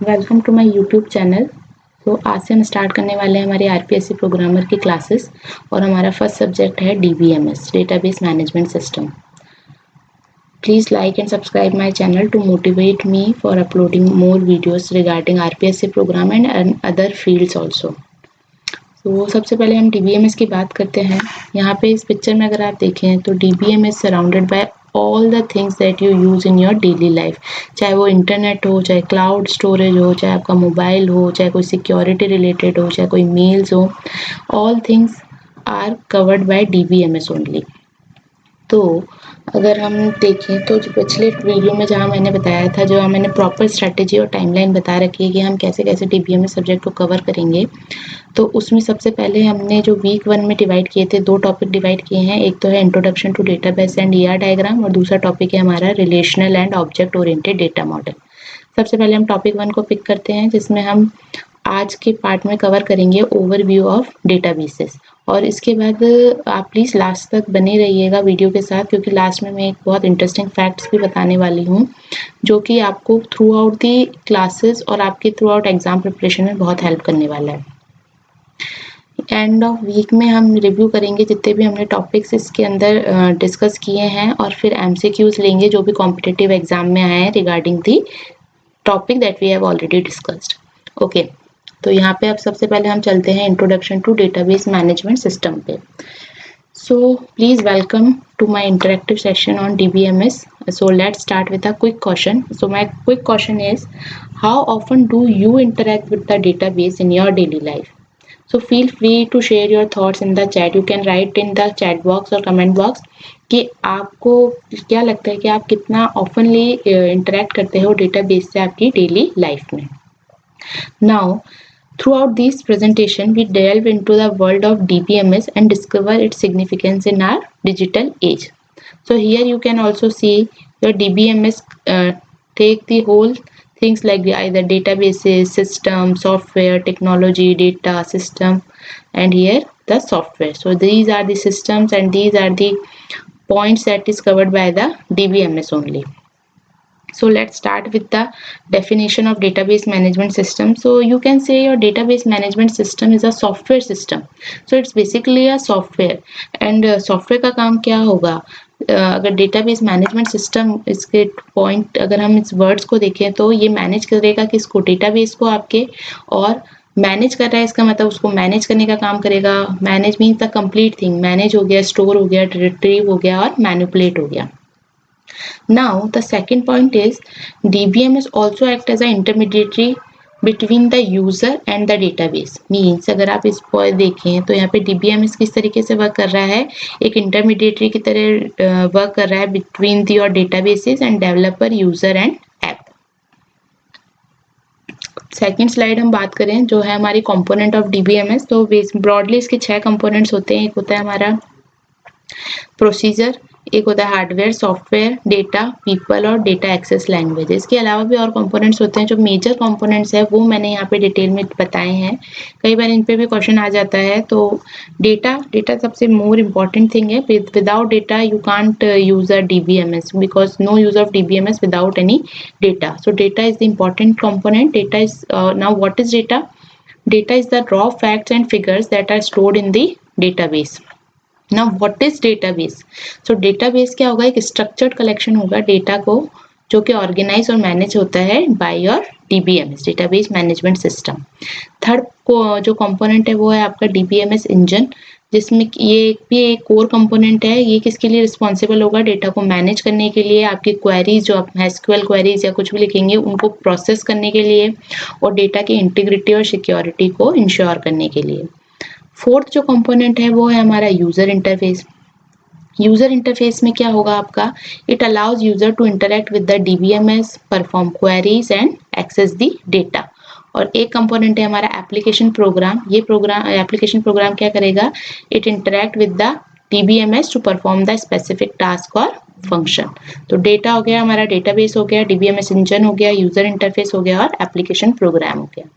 Welcome to my YouTube channel. तो आज से हम स्टार्ट करने वाले हैं हमारे आरपीएससी प्रोग्रामर की क्लासेस और हमारा फर्स्ट सब्जेक्ट है DBMS, database management system. Please like and subscribe my channel to motivate me for uploading more videos regarding RPSC program and other fields also. तो सबसे पहले हम डीबीएमएस की बात करते हैं। यहाँ पे इस पिक्चर में अगर आप देखें तो DBMS surrounded by all the things that you use in your daily life, चाहे वो इंटरनेट हो, चाहे क्लाउड स्टोरेज हो, चाहे आपका मोबाइल हो, चाहे कोई सिक्योरिटी रिलेटेड हो, चाहे कोई मेल्स हो, all things are covered by DBMS only. तो अगर हम देखें तो जो पिछले वीडियो में जहाँ मैंने बताया था, जो मैंने प्रॉपर स्ट्रैटेजी और टाइमलाइन बता रखी है कि हम कैसे कैसे डीबीएमएस सब्जेक्ट को कवर करेंगे, तो उसमें सबसे पहले हमने जो वीक 1 में डिवाइड किए थे, 2 टॉपिक डिवाइड किए हैं। एक तो है introduction to database and ER diagram और दूसरा टॉपिक है हमारा relational and object oriented data model. सबसे पहले हम टॉपिक 1 को पिक करते हैं, जिसमें हम आज के पार्ट में कवर करेंगे ओवरव्यू ऑफ डेटाबेसेस। और इसके बाद आप प्लीज़ लास्ट तक बने रहिएगा वीडियो के साथ, क्योंकि लास्ट में मैं एक बहुत इंटरेस्टिंग फैक्ट्स भी बताने वाली हूँ, जो कि आपको थ्रू आउट दी क्लासेस और आपके थ्रू आउट एग्जाम प्रिपरेशन में बहुत हेल्प करने वाला है। एंड ऑफ वीक में हम रिव्यू करेंगे जितने भी हमने टॉपिक्स इसके अंदर डिस्कस किए हैं, और फिर एमसीक्यूज लेंगे जो भी कॉम्पिटिटिव एग्जाम में आए हैं regarding the topic that we have already discussed. Okay, तो यहाँ पे अब सबसे पहले हम चलते हैं introduction to database management system पे। So please welcome to my interactive session on DBMS. So let's start with a quick question. So my quick question is, how often do you interact with the database in your daily life? So feel free to share your thoughts in the chat. You can write in the chat box or comment box कि आपको क्या लगता है कि आप कितना oftenly interact करते हो database से आपकी daily life में. Now, throughout this presentation, we delve into the world of DBMS and discover its significance in our digital age. So here you can also see your DBMS take the whole things like either databases, system, software, technology, data, system, and here the software. So these are the systems and these are the points that is covered by the DBMS only. So let's start with the definition of database management system. So you can say your database management system is a software system. So it's basically a software. And software का काम क्या होगा? अगर database management system इसके point अगर हम इस words को देखें तो ये manage करेगा किसको? database को आपके, और मैनेज कर रहा है इसका मतलब उसको मैनेज करने का काम करेगा. Manage means the complete thing. Manage हो गया, स्टोर हो गया, रिट्रीव हो गया और मैनिपुलेट हो गया. Now the second point is DBMS also act as an intermediary between the user and the database. Means अगर आप इस पर देखें तो यहाँ पे DBMS किस तरीके से वर्क कर रहा है, एक इंटरमीडिएटरी की तरह वर्क कर रहा है between the your databases and developer, user and app. Second slide हम बात करें जो है हमारी कंपोनेंट ऑफ DBMS. तो ब्रॉडली इसके 6 कंपोनेंट्स होते हैं. एक होता है हमारा प्रोसीजर, एक होता है हार्डवेयर, सॉफ्टवेयर, डेटा, पीपल और डेटा एक्सेस लैंग्वेज. इसके अलावा भी और कंपोनेंट्स होते हैं. जो मेजर कंपोनेंट्स है वो मैंने यहाँ पे डिटेल में बताए हैं. कई बार इन पे भी क्वेश्चन आ जाता है. तो डेटा सबसे मोर इम्पॉर्टेंट थिंग है. Without data you can't use a DBMS because no use of DBMS without any data. So data is the important component. Data is now what is data? Data is the raw facts and figures that are stored in the database. Now what is database? So database क्या होगा? एक structured collection होगा data को, जो कि organise और manage होता है by your DBMS, database management system. Third जो कंपोनेंट है वो है आपका DBMS इंजन, जिसमें ये भी एक कोर कंपोनेंट है. ये किसके लिए रिस्पॉन्सिबल होगा? डेटा को मैनेज करने के लिए, आपकी क्वेरीज जो आप SQL क्वेरीज या कुछ भी लिखेंगे उनको प्रोसेस करने के लिए, और डेटा की इंटीग्रिटी और सिक्योरिटी को इंश्योर करने के लिए. फोर्थ जो कंपोनेंट है वो है हमारा यूजर इंटरफेस. यूजर इंटरफेस में क्या होगा आपका? It allows user to interact with the DBMS, perform queries and access the data. और एक कंपोनेंट है हमारा एप्लीकेशन प्रोग्राम. ये प्रोग्राम एप्लीकेशन प्रोग्राम क्या करेगा? It interact with the DBMS to perform the specific task और फंक्शन. तो data हो गया हमारा, डेटाबेस हो गया, DBMS इंजन हो गया, यूजर इंटरफेस हो गया और एप्लीकेशन प्रोग्राम हो गया.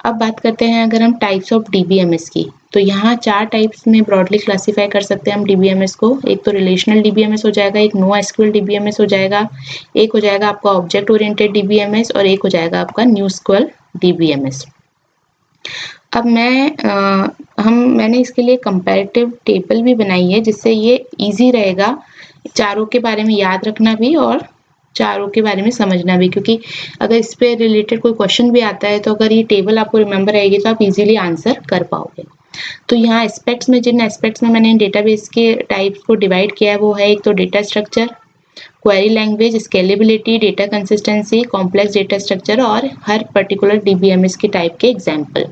अब बात करते हैं अगर हम टाइप्स ऑफ डीबीएमएस की, तो यहाँ 4 टाइप्स में ब्रॉडली क्लासीफाई कर सकते हैं हम डीबीएमएस को। एक तो रिलेशनल डीबीएमएस हो जाएगा, एक नो एसक्यूएल डीबीएमएस हो जाएगा, एक हो जाएगा आपका ऑब्जेक्ट ओरिएंटेड डीबीएमएस और एक हो जाएगा आपका न्यूएसक्यूएल डीबीएमएस। अब मैंने इसके लिए कंपैरेटिव टेबल भी बनाई है, जिससे ये इजी रहेगा चारों के बारे में याद रखना भी और चारों के बारे में समझना भी, क्योंकि अगर इस पे रिलेटेड कोई क्वेश्चन भी आता है तो अगर ये टेबल आपको रिमेंबर रहेगी तो आप इजीली आंसर कर पाओगे। तो यहाँ एस्पेक्ट्स में, जिन एस्पेक्ट्स में मैंने डेटाबेस के टाइप्स को डिवाइड किया है वो है, एक तो data structure, query language, scalability, data consistency, complex data structure और हर पर्टिकुलर डीबीएमएस के टाइप के एग्जाम्पल।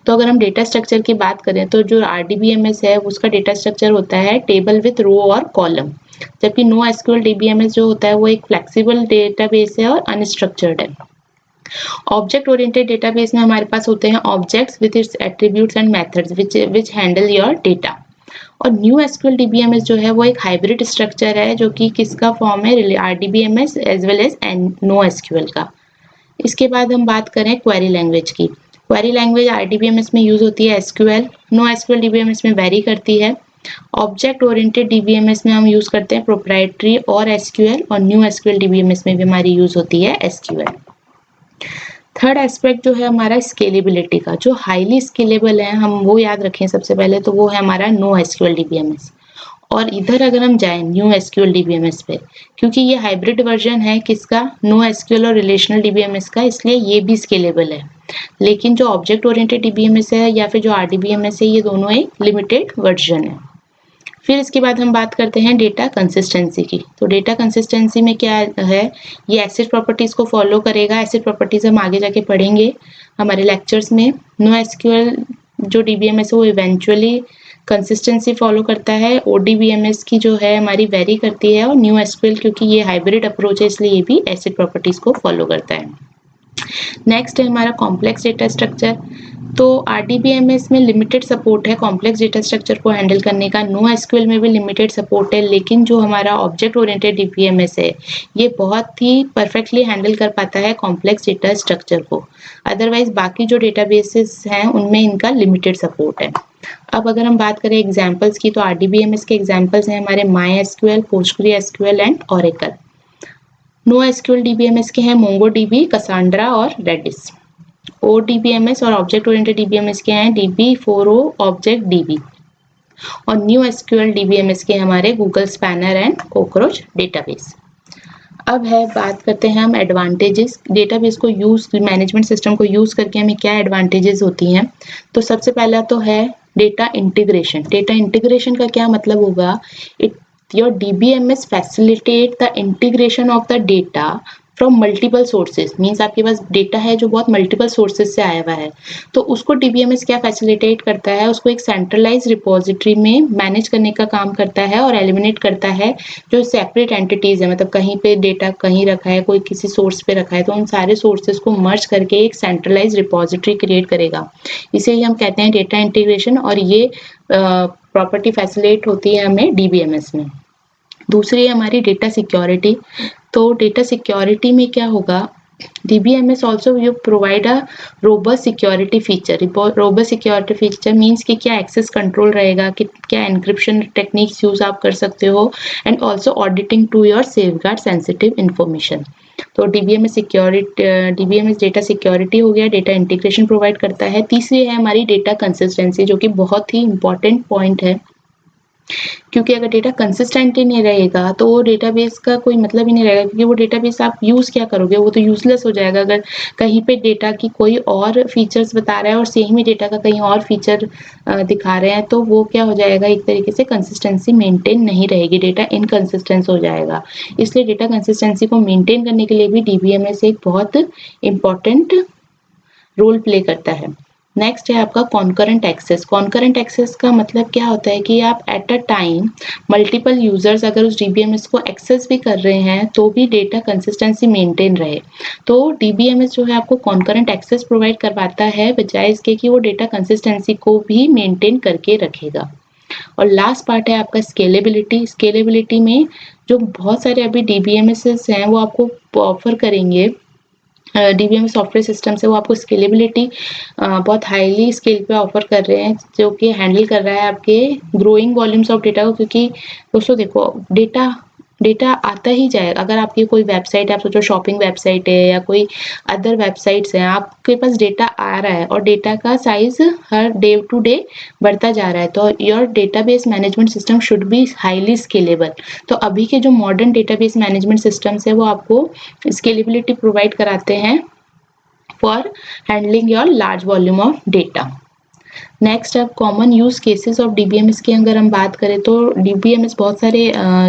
तो अगर हम डेटा स्ट्रक्चर की बात करें तो जो आरडीबीएमएस है उसका डेटा स्ट्रक्चर होता है टेबल विथ रो और कॉलम, जबकि नो एसक्यूएल डीबीएमएस जो होता है वो एक फ्लेक्सिबल डेटाबेस है और अनस्ट्रक्चर्ड है। ऑब्जेक्ट ओरिएंटेड डेटाबेस में हमारे पास होते हैं objects with its attributes and methods which handle your data. और न्यू एसक्यूएल डीबीएमएस जो है वो एक हाइब्रिड स्ट्रक्चर है, जो कि किसका फॉर्म है, RDBMS as well as no SQL का। इसके बाद हम बात करें क्वेरी लैंग्वेज की। क्वेरी लैंग्वेज आरडीबीएमएस में यूज होती है एसक्यूएल, नो एसक्यूएल डीबीएमएस में वेरी करती है। ऑब्जेक्ट ओरिएंटेड डीबीएमएस में हम यूज करते हैं प्रोप्राइटरी और एसक्यूएल, और न्यू एसक्यूएल डीबीएमएस में भी हमारी यूज होती है एसक्यूएल। थर्ड एस्पेक्ट जो है हमारा स्केलेबिलिटी का, जो हाईली स्केलेबल है हम वो याद रखें सबसे पहले, तो वो है हमारा नो एसक्यूएल डीबीएमएस। और इधर अगर हम जाएं न्यू एसक्यूएल डीबीएमएस पे, क्योंकि ये हाइब्रिड वर्जन है किसका, नो एसक्यूएल और रिलेशनल डीबीएमएस का, इसलिए ये भी स्केलेबल है। लेकिन जो ऑब्जेक्ट ओरिएंटेड डीबीएमएस है या फिर जो आरडीबीएमएस है, ये दोनों एक लिमिटेड वर्जन है। फिर इसके बाद हम बात करते हैं डेटा कंसिस्टेंसी की। तो डेटा कंसिस्टेंसी में क्या है, ये एसिड प्रॉपर्टीज को फॉलो करेगा। एसिड प्रॉपर्टीज हम आगे जाके पढ़ेंगे हमारे लेक्चर्स में। नो एसक्यूएल जो डीबीएमएस है वो इवेंचुअली कंसिस्टेंसी फॉलो करता है, ओडीबीएमएस की जो है हमारी वेरी करती है, और न्यू एसक्यूएल क्योंकि ये हाइब्रिड अप्रोच है इसलिए ये भी एसिड प्रॉपर्टीज को फॉलो करता है। नेक्स्ट है हमारा कॉम्प्लेक्स डेटा स्ट्रक्चर। तो आरडीबीएमएस में लिमिटेड सपोर्ट है कॉम्प्लेक्स डेटा स्ट्रक्चर को हैंडल करने का, नो एसक्यूएल में भी लिमिटेड सपोर्ट है, लेकिन जो हमारा ऑब्जेक्ट ओरिएंटेड डीबीएमएस है ये बहुत ही परफेक्टली हैंडल कर पाता है कॉम्प्लेक्स डेटा स्ट्रक्चर को। अदरवाइज बाकी जो डेटाबेसेस हैं उनमें इनका लिमिटेड सपोर्ट है। अब अगर हम बात करें एग्जाम्पल्स की, तो आरडीबीएमएस के एग्जाम्पल्स हैं हमारे my SQL, postgre SQL and Oracle. No SQL DBMS के हैं मोंगोडीबी, कसांड्रा और रेडिस। ओडीबीएमएस और ऑब्जेक्ट ओरिएंटेड डीबीएमएस के हैं DB4O, ऑब्जेक्ट DB। और न्यू एसक्यूएल डीबीएमएस के हमारे Google spanner and cockroach database. अब है बात करते हैं हम एडवांटेजेस, डेटाबेस को यूज, मैनेजमेंट सिस्टम को यूज करके हमें क्या एडवांटेजेस होती हैं। तो सबसे पहला तो है डेटा इंटीग्रेशन। डेटा इंटीग्रेशन का क्या मतलब होगा, your DBMS facilitate the integration of the data from multiple sources, means आपके पास डेटा है जो बहुत मल्टीपल सोर्सेज से आया हुआ है, तो उसको DBMS क्या फैसिलिटेट करता है, उसको एक सेंट्रलाइज रिपोजिटरी में मैनेज करने का काम करता है और एलिमिनेट करता है जो सेपरेट एंटिटीज है, मतलब कहीं पे डेटा कहीं रखा है, कोई किसी सोर्स पे रखा है, तो उन सारे सोर्सेज को मर्ज करके एक सेंट्रलाइज रिपोजिटरी क्रिएट करेगा। इसे ही हम कहते हैं डेटा इंटीग्रेशन, और ये प्रॉपर्टी फैसिलिटेट होती है हमें DBMS में। दूसरी है हमारी डेटा सिक्योरिटी। तो डेटा सिक्योरिटी में क्या होगा, DBMS also you provide a robust security feature. robust security feature means कि क्या एक्सेस कंट्रोल रहेगा, कि क्या एनक्रिप्शन टेक्निक्स यूज आप कर सकते हो, and also auditing to your safeguard sensitive information. तो DBMS डेटा सिक्योरिटी हो गया, डेटा इंटीग्रेशन प्रोवाइड करता है। तीसरी है हमारी डेटा कंसिस्टेंसी, जो कि बहुत ही इंपॉर्टेंट पॉइंट है, क्योंकि अगर डेटा कंसिस्टेंट ही नहीं रहेगा तो वो डेटाबेस का कोई मतलब ही नहीं रहेगा, क्योंकि वो डेटाबेस आप यूज़ क्या करोगे, वो तो यूजलेस हो जाएगा। अगर कहीं पे डेटा की कोई और फीचर्स बता रहा है और सेम ही डेटा का कहीं और फीचर दिखा रहे हैं, तो वो क्या हो जाएगा, एक तरीके से कंसिस्टेंसी मेंटेन नहीं रहेगी, डेटा इनकंसिस्टेंस हो जाएगा। इसलिए डेटा कंसिस्टेंसी को मेंटेन करने के लिए भी DBMS एक बहुत इंपॉर्टेंट रोल प्ले करता है। नेक्स्ट है आपका कॉन्करेंट एक्सेस। कॉन्करेंट एक्सेस का मतलब क्या होता है कि आप at a time multiple users अगर उस DBMS को एक्सेस भी कर रहे हैं तो भी डेटा कंसिस्टेंसी मेंटेन रहे। तो DBMS जो है आपको कॉन्करेंट एक्सेस प्रोवाइड करवाता है, बजाय इसके कि वो डेटा कंसिस्टेंसी को भी मेंटेन करके रखेगा। और लास्ट पार्ट है आपका स्केलेबिलिटी। स्केलेबिलिटी में जो बहुत सारे अभी DBMS हैं वो आपको ऑफर करेंगे DBMS सॉफ्टवेयर सिस्टम से वो आपको स्केलेबिलिटी बहुत हाईली स्केल पे ऑफर कर रहे हैं, जो कि हैंडल कर रहा है आपके ग्रोइंग वॉल्यूम्स ऑफ डेटा को। क्योंकि दोस्तों देखो, डेटा आता ही जाएगा। अगर आपकी कोई वेबसाइट है, आप सोचो शॉपिंग वेबसाइट है या कोई अदर वेबसाइट्स हैं, आपके पास डेटा आ रहा है और डेटा का साइज हर डे टू डे बढ़ता जा रहा है, तो your database management system should be highly scalable. तो अभी के जो मॉडर्न डेटाबेस मैनेजमेंट सिस्टम्स है वो आपको स्केलेबिलिटी प्रोवाइड कराते हैं for handling your large volume of data. Next अब common use cases of DBMS की अगर हम बात करें तो डीबीएमएस बहुत सारे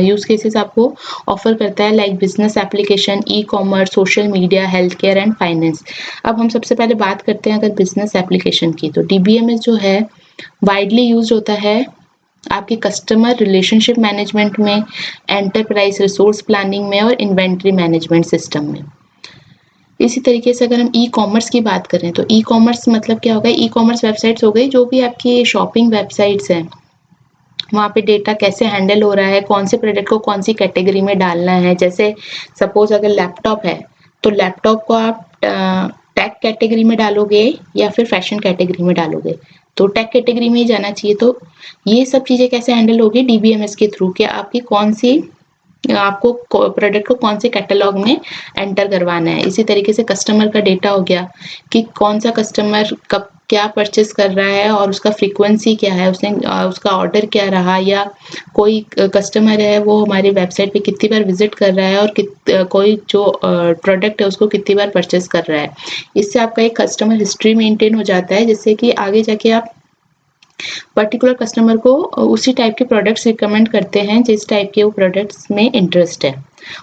यूज केसेस आपको ऑफर करता है, like business application, e commerce, social media, health care and finance. अब हम सबसे पहले बात करते हैं अगर बिजनेस एप्लीकेशन की, तो डीबीएमएस जो है वाइडली यूज होता है आपके कस्टमर रिलेशनशिप मैनेजमेंट में, एंटरप्राइज रिसोर्स प्लानिंग में और इन्वेंट्री मैनेजमेंट सिस्टम में। इसी तरीके से अगर हम ई कॉमर्स की बात करें तो ई कॉमर्स मतलब क्या होगा, ई कॉमर्स वेबसाइट्स हो गई जो भी आपकी शॉपिंग वेबसाइट्स हैं, वहाँ पे डेटा कैसे हैंडल हो रहा है, कौन से प्रोडक्ट को कौन सी कैटेगरी में डालना है। जैसे सपोज अगर लैपटॉप है तो लैपटॉप को आप टेक कैटेगरी में डालोगे या फिर फैशन कैटेगरी में डालोगे, तो टेक कैटेगरी में ही जाना चाहिए। तो ये सब चीज़ें कैसे हैंडल होगी डीबीएमएस के थ्रू, कि आपकी कौन सी आपको प्रोडक्ट को कौन से कैटलॉग में एंटर करवाना है। इसी तरीके से कस्टमर का डेटा हो गया कि कौन सा कस्टमर कब क्या परचेस कर रहा है और उसका फ्रीक्वेंसी क्या है, उसने उसका ऑर्डर क्या रहा, या कोई कस्टमर है वो हमारी वेबसाइट पे कितनी बार विजिट कर रहा है और कोई जो प्रोडक्ट है उसको कितनी बार परचेस कर रहा है। इससे आपका एक कस्टमर हिस्ट्री मेंटेन हो जाता है, जिससे कि आगे जाके आप पर्टिकुलर कस्टमर को उसी टाइप के प्रोडक्ट्स रिकमेंड करते हैं जिस टाइप के वो प्रोडक्ट्स में इंटरेस्ट है।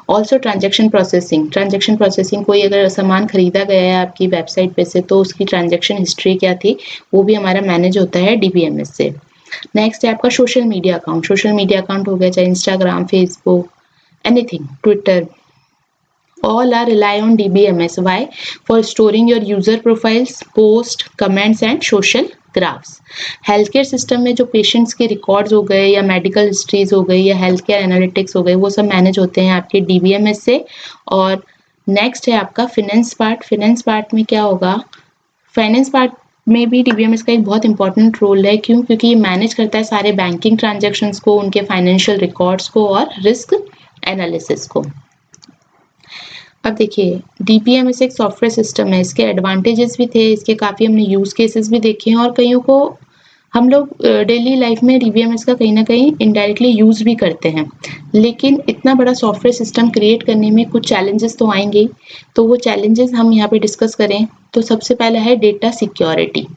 ऑल्सो ट्रांजेक्शन प्रोसेसिंग, कोई अगर सामान खरीदा गया है आपकी वेबसाइट पे से तो उसकी ट्रांजेक्शन हिस्ट्री क्या थी वो भी हमारा मैनेज होता है डीबीएमएस से। नेक्स्ट है आपका सोशल मीडिया अकाउंट हो गया, चाहे Instagram, Facebook, anything, Twitter, all are rely on DBMS. Why? For storing your user profiles, post, comments and social graphs. Health care system में जो पेशेंट्स के रिकॉर्ड्स हो गए या मेडिकल हिस्ट्रीज हो गई या हेल्थ केयर एनालिटिक्स हो गए, वो सब मैनेज होते हैं आपके डीबीएमएस से। और नेक्स्ट है आपका फाइनेंस पार्ट में क्या होगा, फाइनेंस पार्ट में भी डीबीएमएस का एक बहुत इंपॉर्टेंट रोल है। क्यों? क्योंकि ये मैनेज करता है सारे बैंकिंग ट्रांजेक्शन्स को, उनके फाइनेंशियल रिकॉर्ड्स को और रिस्क एनालिसिस को। अब देखिए, डीबीएमएस एक सॉफ्टवेयर सिस्टम है, इसके एडवांटेजेस भी थे, इसके काफ़ी हमने यूज़ केसेस भी देखे हैं और कईयों को हम लोग डेली लाइफ में डीबीएमएस का कहीं ना कहीं इनडायरेक्टली यूज़ भी करते हैं। लेकिन इतना बड़ा सॉफ्टवेयर सिस्टम क्रिएट करने में कुछ चैलेंजेस तो आएंगे ही, तो वो चैलेंजेस हम यहाँ पे डिस्कस करें तो सबसे पहला है डेटा सिक्योरिटी।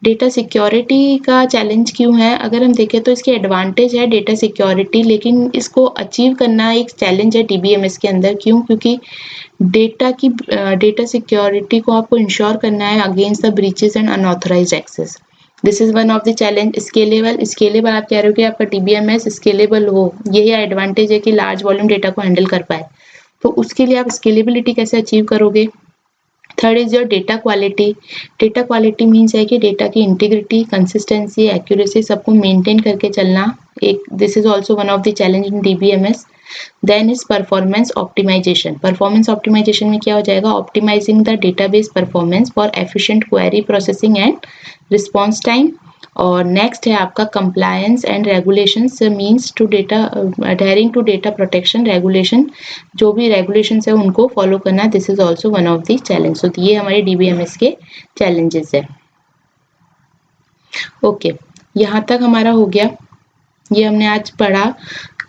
डेटा सिक्योरिटी का चैलेंज क्यों है? अगर हम देखें तो इसके एडवांटेज है डेटा सिक्योरिटी, लेकिन इसको अचीव करना एक चैलेंज है डीबीएमएस के अंदर। क्यों? क्योंकि डेटा सिक्योरिटी को आपको इंश्योर करना है against the breaches and unauthorised access. This is one of the challenge. Scalable आप कह रहे हो कि आपका डीबीएमएस स्केलेबल हो, यही एडवांटेज है कि लार्ज वॉल्यूम डेटा को हैंडल कर पाए। तो उसके लिए आप स्केलेबिलिटी कैसे अचीव करोगे? Third is your data quality means है कि डेटा की इंटीग्रिटी, कंसिस्टेंसी, एक्यूरेसी सबको मेंटेन करके चलना। एक this is also one of the challenge in DBMS. Then is performance optimisation में क्या हो जाएगा, optimising the database performance for efficient query processing and response time. और नेक्स्ट है आपका compliance and regulations means to data adhering to data protection regulation, जो भी regulations है उनको फॉलो करना। This is also one of the challenge. तो ये हमारे डीबीएमएस के चैलेंजेस है। ओके, यहाँ तक हमारा हो गया। ये हमने आज पढ़ा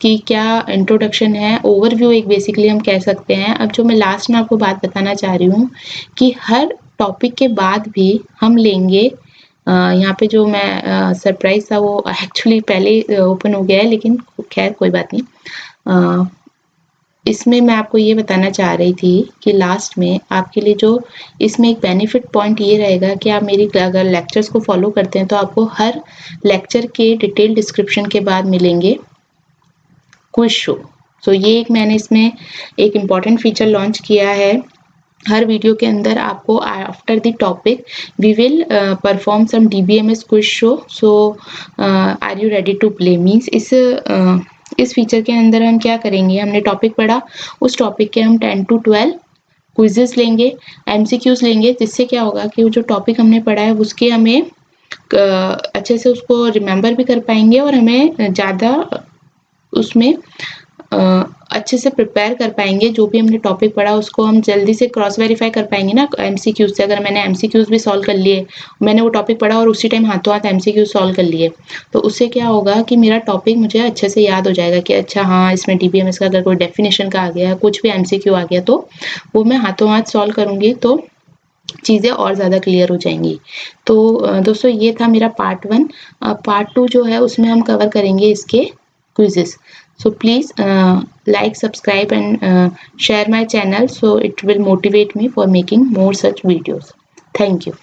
कि क्या इंट्रोडक्शन है, ओवरव्यू एक बेसिकली हम कह सकते हैं। अब जो मैं लास्ट में आपको बात बताना चाह रही हूँ कि हर टॉपिक के बाद भी हम लेंगे, यहाँ पे जो मैं सरप्राइज था वो एक्चुअली पहले ओपन हो गया है, लेकिन खैर कोई बात नहीं। इसमें मैं आपको ये बताना चाह रही थी कि लास्ट में आपके लिए जो इसमें एक बेनिफिट पॉइंट ये रहेगा कि आप मेरी अगर लेक्चर्स को फॉलो करते हैं तो आपको हर लेक्चर के डिटेल डिस्क्रिप्शन के बाद मिलेंगे क्विज शो। सो ये एक मैंने इसमें एक इम्पॉर्टेंट फीचर लॉन्च किया है। हर वीडियो के अंदर आपको after the topic we will perform some DBMS quiz show. So are you ready to play means इस फीचर के अंदर हम क्या करेंगे, हमने टॉपिक पढ़ा, उस टॉपिक के हम 10 to 12 क्विजेस लेंगे, एमसीक्यूज लेंगे, जिससे क्या होगा कि वो जो टॉपिक हमने पढ़ा है उसके हमें अच्छे से उसको रिमेंबर भी कर पाएंगे और हमें ज़्यादा उसमें अच्छे से प्रिपेयर कर पाएंगे। जो भी हमने टॉपिक पढ़ा उसको हम जल्दी से क्रॉस वेरीफाई कर पाएंगे ना एमसीक्यूज से। अगर मैंने एमसीक्यूज भी सॉल्व कर लिए, मैंने वो टॉपिक पढ़ा और उसी टाइम हाथों हाथ एमसीक्यूज सॉल्व कर लिए, तो उससे क्या होगा कि मेरा टॉपिक मुझे अच्छे से याद हो जाएगा कि अच्छा हाँ इसमें डीबीएमएस का अगर कोई डेफिनेशन का आ गया, कुछ भी एमसीक्यू आ गया तो वो मैं हाथों हाथ सॉल्व करूँगी तो चीज़ें और ज़्यादा क्लियर हो जाएंगी। तो दोस्तों ये था मेरा पार्ट 1। पार्ट 2 जो है उसमें हम कवर करेंगे इसके quizzes. So please like, subscribe and share my channel so it will motivate me for making more such videos. Thank you.